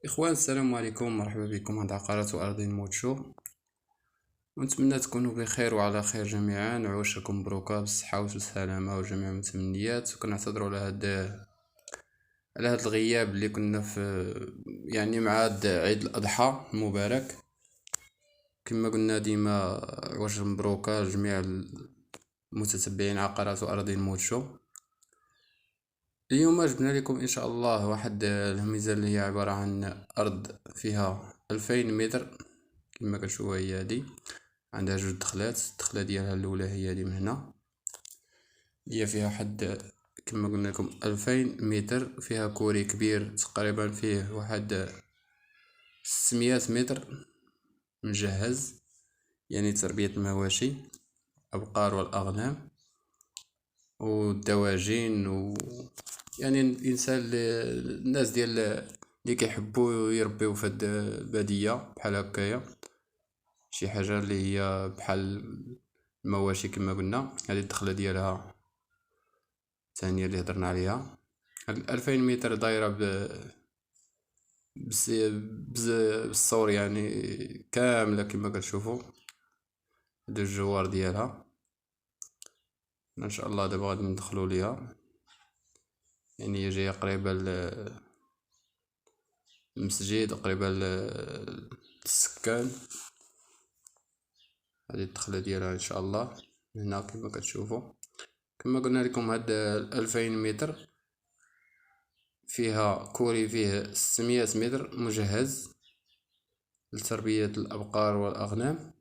إخوان، السلام عليكم، مرحبا بكم عند عقارات وأراضي موتشو. ونتمنى تكونوا بخير وعلى خير جميعا، وعواشركم مبروكة بالصحة والسلامة وجميع المتمنيات. وكنعتذروا على هاد الغياب اللي كنا في، يعني مع هاد عيد الأضحى المبارك. كما قلنا ديما، عواشر مبروكة لجميع المتتبعين عقارات وأراضي موتشو. اليوم جبنا لكم إن شاء الله واحد الهميزة اللي هي عبارة عن أرض فيها 2000 متر. كما كتشوفوا هي هادي، عندها جوج دخلات. الدخلة ديالها الأولى هي هادي من هنا، هي فيها واحد كما قلنا لكم 2000 متر. فيها كوري كبير تقريبا، فيه واحد 600 متر مجهز، يعني تربية المواشي، أبقار والأغنام والدواجن يعني الناس ديال اللي كيحبوا يربيو في هاد البادية بحال هكايا، شي حاجة اللي هي بحال المواشي. كما قلنا هذه الدخلة ديالها الثانية اللي هضرنا عليها. هاد 2000 متر دايرة بالصور يعني كاملة كما كتشوفوا. هاد الجوار ديالها ان شاء الله دابا غادي ندخلو ليها، يعني هي جاية قريبة للمسجد، قريبة للسكان. هذه الدخلة ديالها ان شاء الله هنا كما كتشوفوا. كما قلنا لكم هاد 2000 متر فيها كوري، فيه 600 متر مجهز لتربية الأبقار والأغنام.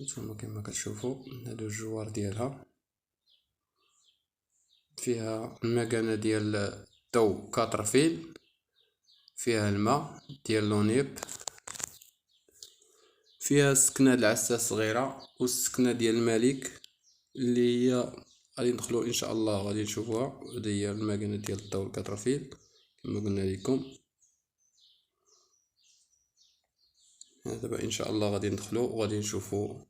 نتوما كما كتشوفوا هادو الجوار ديالها، فيها المكانة ديال الضو كاترفيل، فيها الماء ديال لونيب، فيها السكنة العسة صغيرة والسكنة ديال الملك اللي هي غادي ندخلو ان شاء الله غادي نشوفوها. هذه هي المكانة ديال الضو الكاترفيل كما قلنا لكم. دابا ان شاء الله غادي ندخلو وغادي نشوفو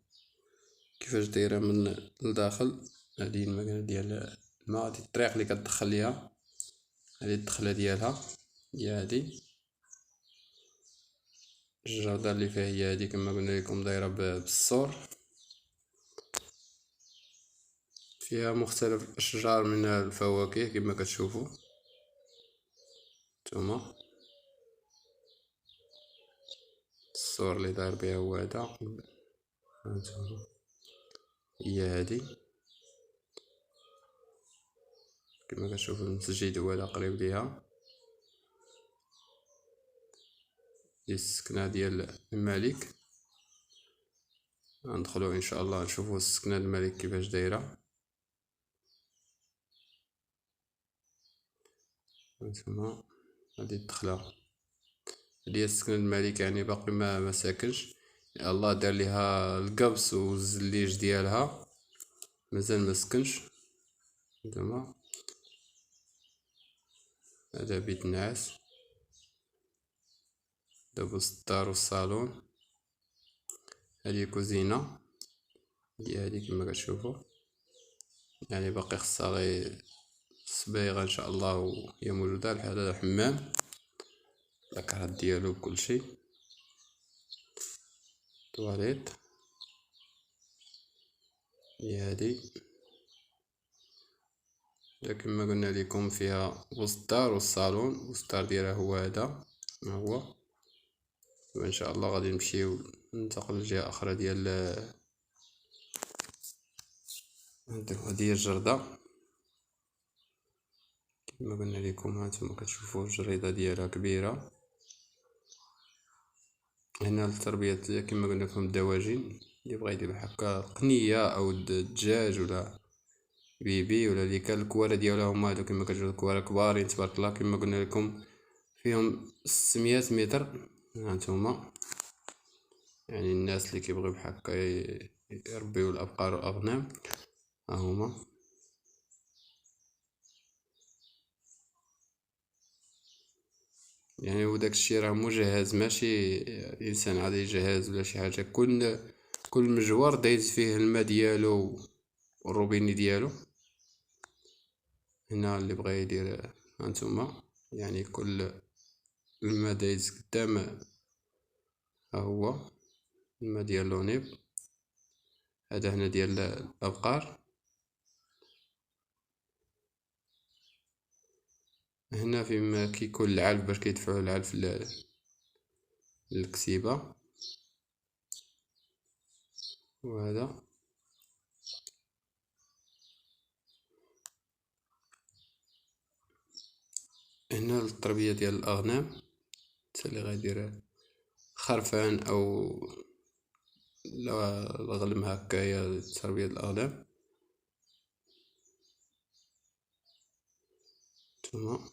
كيفاش دايره من الداخل. هذه المكانة ديال الماء، هذه الطريق اللي كتدخل ليها، هذه الدخلة ديالها هي هذه. الجردة اللي فيها هي هذه كما قلنا لكم، دايره بالسور. فيها مختلف الاشجار من الفواكه كما كتشوفوا نتوما. السور اللي داير بها هو هذا، هي هذه كما كتشوفوا. المسجد هو هذا قريب ليها، دي السكنة ديال الملك. ندخلو ان شاء الله نشوفوا السكنة الملك كيفاش دايره. هانتوما هادي الدخلة، هادي هي السكنة الملك، يعني باقي ما ساكنش. الله دار ليها القبس والزليج ديالها، مازال ما سكنش. هانتوما هذا بيت نعاس، هذا وسط الدار والصالون. هذه كوزينة هي هذه كما كتشوفوا، يعني باقي خصها غير صبيغة ان شاء الله وهي موجودة. بحال هذا الحمام، لاكارات ديالو بكلشي، تواليت هي هادي. كما قلنا لكم فيها وسط الدار والصالون. وسط الدار ديالها هو هذا ما هو. وان شاء الله غادي نمشيو ننتقل لجهة اخرى ديال هذه الجردة. كما قلنا لكم هانتوما كتشوفوا الجريدة ديالها كبيرة. هنا لتربية كما قلنا لكم الدواجن، اللي بغا يدير هكا قنية او الدجاج ولا بيبي ولا اللي كان. الكوارع ديالها هما هادو كما كتشوفوا، الكوارع كبارين تبارك الله. كما قلنا لكم فيهم 600 متر. هانتوما يعني الناس اللي كيبغيو بحال هكا يربيو الابقار والاغنام ها هما. يعني وداك الشي راه مجهز، ماشي انسان عادي يجهز ولا شي حاجه. كل مجوار دايز فيه الماء ديالو والروبيني ديالو. هنا اللي بغى يدير هانتوما يعني كل الماء دايز قدام. ها هو الماء ديال لونيب، هذا هنا ديال الأبقار. هنا فيما كيكون العلف باش كيدفعو العلف للكسيبة. وهذا هنا التربية ديال الأغنام، اللي غيدير خرفان أو الغنم هكايا، تربية الأغنام. نتوما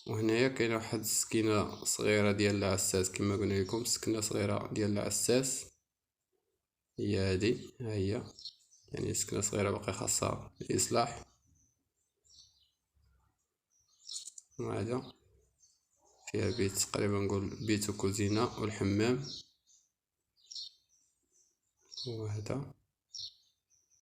وهنايا كاينه واحد السكينة صغيرة ديال العساس، كما قلنا لكم سكنة صغيرة ديال العساس هي هادي. ها هي يعني سكنة صغيرة باقي خاصها الإصلاح. وهذا فيها بيت، تقريبا نقول بيت وكوزينة والحمام. وهذا